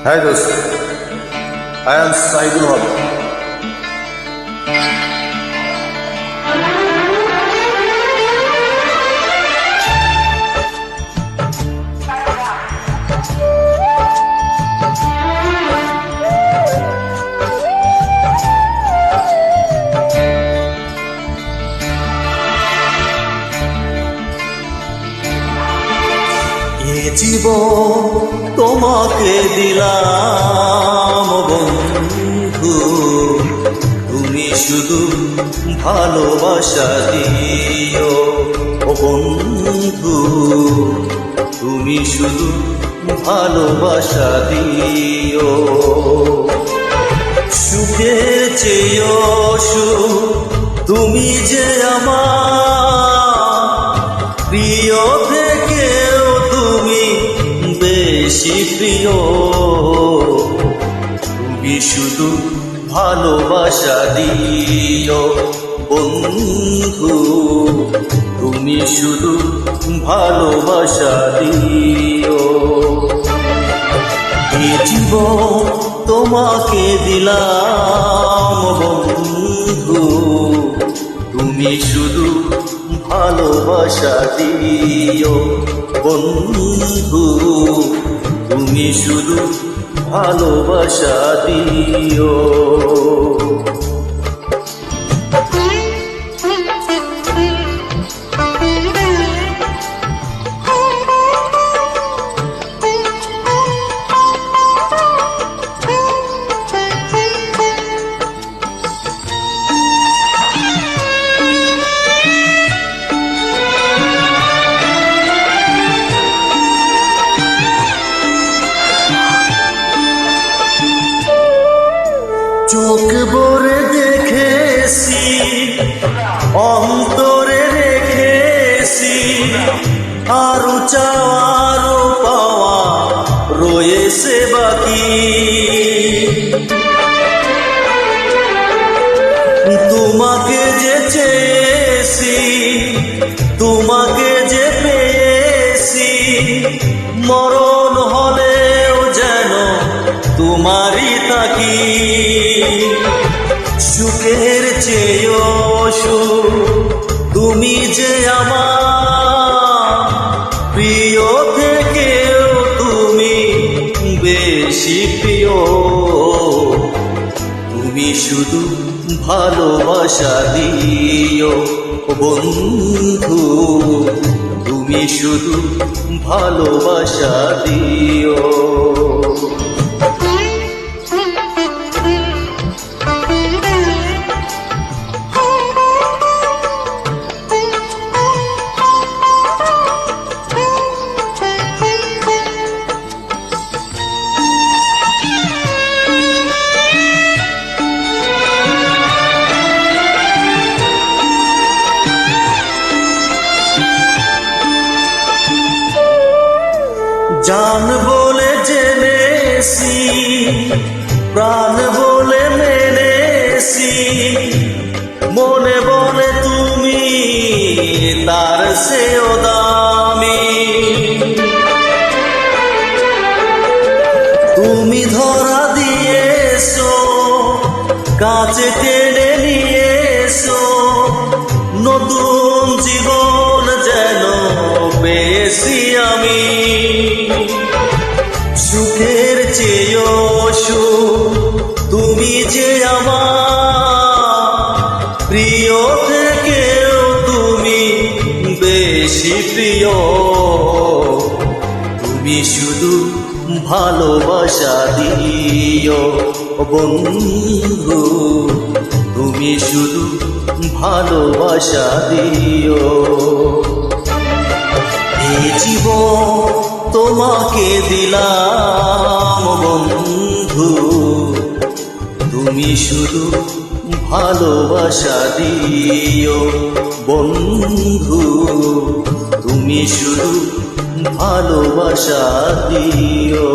Hi dost, I am Saidul Haq. এ জীবন তোমাকে দিলাম বন্ধু, তুমি শুধু ভালোবাসা দিও ও বন্ধু, তুমি শুধু ভালোবাসা দিও। সুখের চেয়েও সুখ তুমি যে আমার প্রিয় থেকেও তুমি বেশি প্রিয়। তুমি শুধু ভালোবাসা দিও বন্ধু, তুমি শুধু ভালোবাসা দিও। এই জীবন তোমাকে দিলাম বন্ধু, তুমি শুধু ভালোবাসা দিও বন্ধু, তুমি শুধু ভালোবাসা দিও। চোখ ভরে দেখেছি, অন্তরে রেখেছি, আরো চাওয়ারও পাওয়া রয়েছে বাকি। তোমাকে যে চেয়েছি, তোমাকে যে পেয়েছি, মরণ হলেও যেন তোমারই থাকি। সুখের চেয়েও সুখ তুমি যে আমার প্রিয় থেকেও তুমি বেশি প্রিয়। তুমি শুধু ভালোবাসা দিও বন্ধু, তুমি শুধু ভালোবাসা দিও। জান বলে জেনেছি, প্রাণ বলে মেনেছি, মনে বলে তুমি তার চেয়েও দামি। তুমি ধরা দিয়েছো, কাছে টেনে নিয়েছো, নতুন জীবন যেন পেয়েছি আমি। সুখের চেয়েও সুখ তুমি যে আমার প্রিয় থেকেও তুমি বেশি প্রিয়। তুমি শুধু ভালোবাসা দিও বন্ধু, তুমি শুধু ভালোবাসা দিও। এই জীবন তোমাকে দিলাম বন্ধু, তুমি শুধু ভালোবাসা দিও বন্ধু, তুমি শুধু ভালোবাসা দিও।